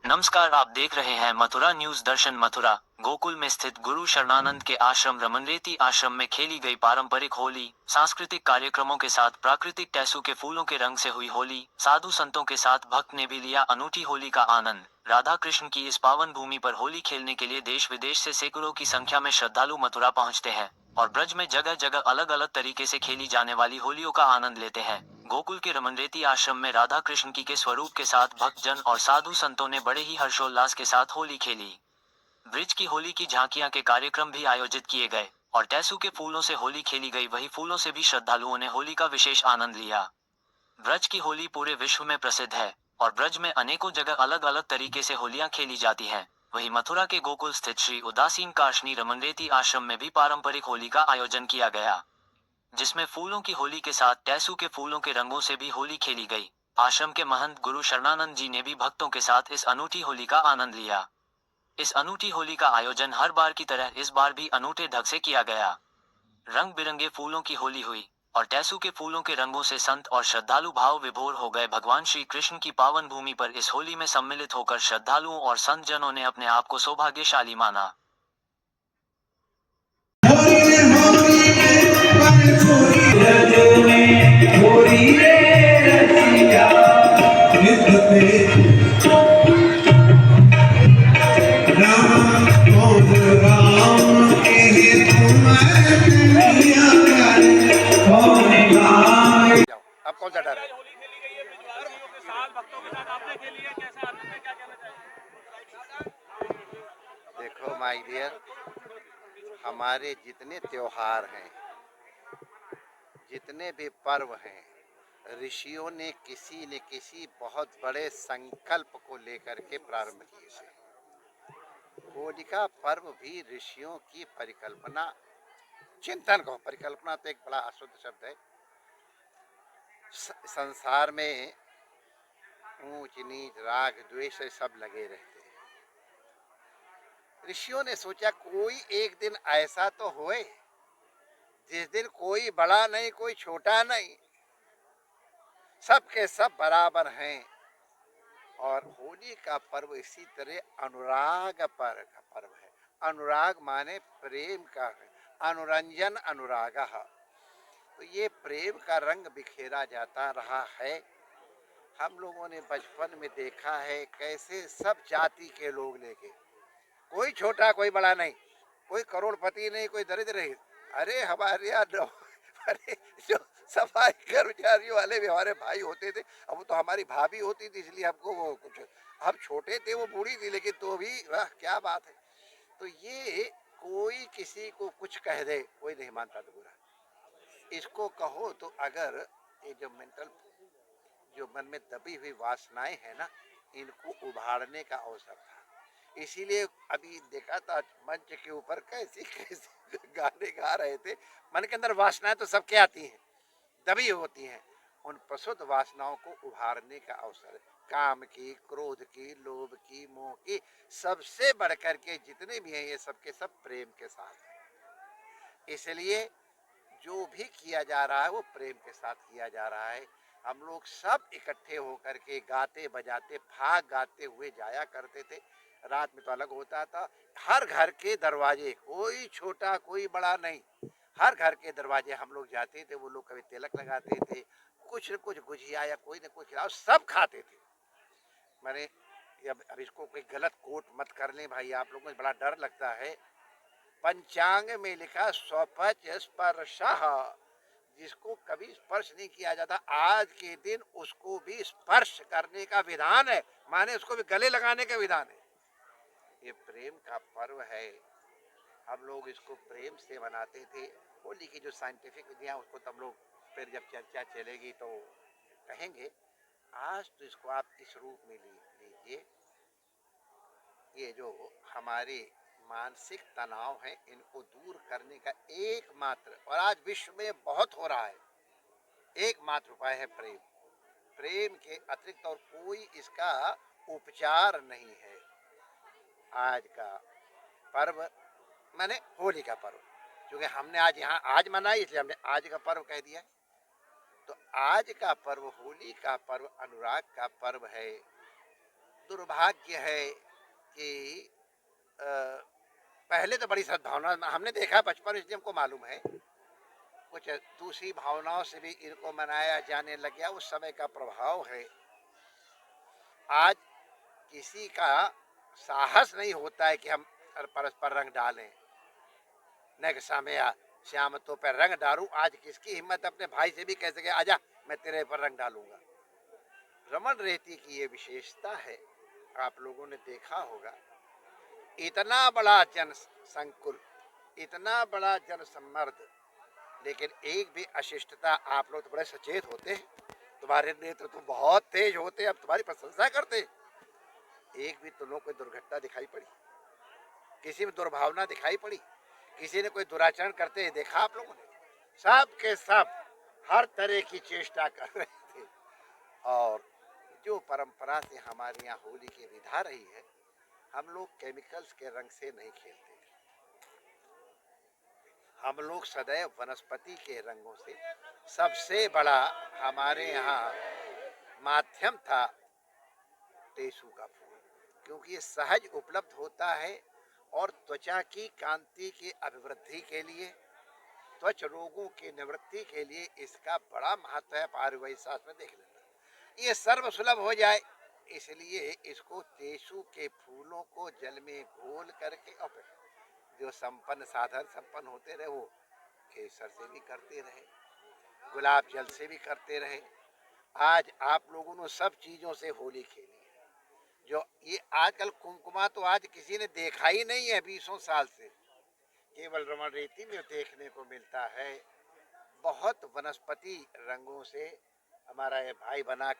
नमस्कार, आप देख रहे हैं मथुरा न्यूज दर्शन मथुरा। गोकुल में स्थित गुरु शरणानंद के आश्रम रमनरेती आश्रम में खेली गई पारंपरिक होली, सांस्कृतिक कार्यक्रमों के साथ प्राकृतिक टेसू के फूलों के रंग से हुई होली। साधु संतों के साथ भक्त ने भी लिया अनूठी होली का आनंद। राधा कृष्ण की इस पावन भूमि पर होली खेलने के लिए देश विदेश से सैकड़ों की संख्या में श्रद्धालु मथुरा पहुंचते हैं और ब्रज में जगह जगह अलग अलग तरीके से खेली जाने वाली होलियों का आनंद लेते हैं। गोकुल के रमनरेती आश्रम में राधा कृष्ण की के स्वरूप के साथ भक्तजन और साधु संतों ने बड़े ही हर्षोल्लास के साथ होली खेली। ब्रिज की होली की झांकियां के कार्यक्रम भी आयोजित किए गए और टेसू के फूलों से होली खेली गई। वही फूलों से भी श्रद्धालुओं ने होली का विशेष आनंद लिया। ब्रज की होली पूरे विश्व में प्रसिद्ध है और ब्रज में अनेकों जगह अलग अलग तरीके से होलियां खेली जाती हैं। वहीं मथुरा के गोकुल स्थित श्री उदासीन कार्षणी रमनरेती आश्रम में भी पारंपरिक होली का आयोजन किया गया, जिसमें फूलों की होली के साथ टेसू के फूलों के रंगों से भी होली खेली गई। आश्रम के महंत गुरु शरणानंद जी ने भी भक्तों के साथ इस अनूठी होली का आनंद लिया। इस अनूठी होली का आयोजन हर बार की तरह इस बार भी अनूठे ढंग से किया गया। रंग बिरंगे फूलों की होली हुई और टेसू के फूलों के रंगों से संत और श्रद्धालु भाव विभोर हो गए। भगवान श्री कृष्ण की पावन भूमि पर इस होली में सम्मिलित होकर श्रद्धालुओं और संत जनों ने अपने आप को सौभाग्यशाली माना। अब कौन सा डर है? देखो माय डियर, हमारे जितने त्योहार हैं, जितने भी पर्व हैं, ऋषियों ने किसी न किसी बहुत बड़े संकल्प को लेकर के प्रारंभ किए थे। होलिका पर्व भी ऋषियों की परिकल्पना, चिंतन को, परिकल्पना तो एक बड़ा अशुद्ध शब्द है। संसार में ऊंच नीच राग द्वेष सब लगे रहते हैं। ऋषियों ने सोचा कोई एक दिन ऐसा तो होए जिस दिन कोई बड़ा नहीं, कोई छोटा नहीं, सबके सब बराबर हैं। और होली का पर्व इसी तरह अनुराग का पर्व है। अनुराग माने प्रेम का है, अनुरंजन अनुराग। तो ये प्रेम का रंग बिखेरा जाता रहा है। हम लोगों ने बचपन में देखा है कैसे सब जाति के लोग लेके, कोई छोटा कोई बड़ा नहीं, कोई करोड़पति नहीं, कोई दरिद्र नहीं। अरे हमारे यहाँ अरे जो सफाई कर्मचारियों वाले भी हमारे भाई होते थे, अब तो हमारी भाभी होती थी, इसलिए हमको वो कुछ, हम छोटे थे, वो बूढ़ी थी, लेकिन तो भी वाह क्या बात है। तो ये कोई किसी को कुछ कह दे, कोई नहीं मानता था बुरा। इसको कहो तो अगर ये जो मेंटल, जो मन में दबी हुई वासनाएं हैं ना, इनको उभारने का अवसर था। इसीलिए अभी देखा था मंच के ऊपर कैसी कैसी गाने गा रहे थे। मन के अंदर वासनाएं तो सबके आती हैं, दबी होती हैं। उन प्रसुद्ध वासनाओं को उभारने का अवसर है। काम की, क्रोध की, लोभ की, मोह की, सबसे बढ़कर के जितने भी हैं ये सबके सब प्रेम के साथ है। इसलिए जो भी किया जा रहा है वो प्रेम के साथ किया जा रहा है। हम लोग सब इकट्ठे होकर के गाते बजाते फाग गाते हुए जाया करते थे। रात में तो अलग होता था। हर घर के दरवाजे, कोई छोटा कोई बड़ा नहीं, हर घर के दरवाजे हम लोग जाते थे। वो लोग कभी तिलक लगाते थे, कुछ न कुछ गुजिया या कोई न कुछ खिलाओ, सब खाते थे। मैंने अब इसको कोई गलत कोट मत कर लें भाई, आप लोगों को बड़ा डर लगता है। पंचांग में लिखा स्वपच स्पर्शः, जिसको कभी स्पर्श नहीं किया जाता, आज के दिन उसको भी स्पर्श करने का विधान है, माने उसको भी गले लगाने का विधान है। ये प्रेम का पर्व है, हम लोग इसको प्रेम से मनाते थे। होली की जो साइंटिफिक विधियाँ, उसको तो हम लोग फिर जब चर्चा चलेगी तो कहेंगे। आज तो इसको आप इस रूप में लीजिए। ये जो हमारे मानसिक तनाव है, इनको दूर करने का एकमात्र, और आज विश्व में बहुत हो रहा है, एकमात्र उपाय है प्रेम। प्रेम के अतिरिक्त और कोई इसका उपचार नहीं है। आज का पर्व माने होली का पर्व, क्योंकि हमने आज यहाँ आज मनाई, इसलिए हमने आज का पर्व कह दिया है। तो आज का पर्व, होली का पर्व अनुराग का पर्व है। दुर्भाग्य है कि अ, पहले तो बड़ी सद्भावना हमने देखा बचपन, इसलिए हमको मालूम है। कुछ दूसरी भावनाओं से भी इनको मनाया जाने लग गया, उस समय का प्रभाव है। आज किसी का साहस नहीं होता है कि हम परस्पर रंग डालें। न कि सामया श्याम तो पर रंग डालूं, आज किसकी हिम्मत अपने भाई से भी कह सके आजा मैं तेरे पर रंग डालूंगा। रमन रेती की ये विशेषता है। आप लोगों ने देखा होगा, इतना बड़ा जन संकुल, इतना बड़ा जन सम्मर्द, लेकिन एक भी अशिष्टता, आप लोग तो बड़े सचेत होते हैं, तुम्हारे नेत्र तो बहुत तेज होते हैं, अब तुम्हारी प्रशंसा करते हैं। एक भी तुम लोग कोई दुर्घटना दिखाई पड़ी, किसी में दुर्भावना दिखाई पड़ी, किसी ने कोई दुराचरण करते देखा आप लोगों ने? सब के सब हर तरह की चेष्टा कर रहे थे। और जो परंपरा से हमारे यहाँ होली की विधा रही है, हम लोग केमिकल्स के रंग से नहीं खेलते थे, हम लोग सदैव वनस्पति के रंगों से। सबसे बड़ा हमारे यहाँ माध्यम था टेसू का फूल, क्योंकि ये सहज उपलब्ध होता है और त्वचा की कांति की अभिवृद्धि के लिए, त्वच रोगों की निवृत्ति के लिए इसका बड़ा महत्व है। आयुर्वेद शास्त्र में देख लेना, ये सर्व सुलभ हो जाए इसलिए इसको टेसू के फूलों को जल में घोल करके, और जो संपन्न साधन संपन्न होते रहे वो केसर से भी करते रहे, गुलाब जल से भी करते रहे। आज आप लोगों ने सब चीजों से होली खेली है। जो ये आजकल कुमकुमा तो आज किसी ने देखा ही नहीं है 20 साल से, केवल रमन रेती में देखने को मिलता है। बहुत वनस्पति रंगों से हमारा ये भाई बना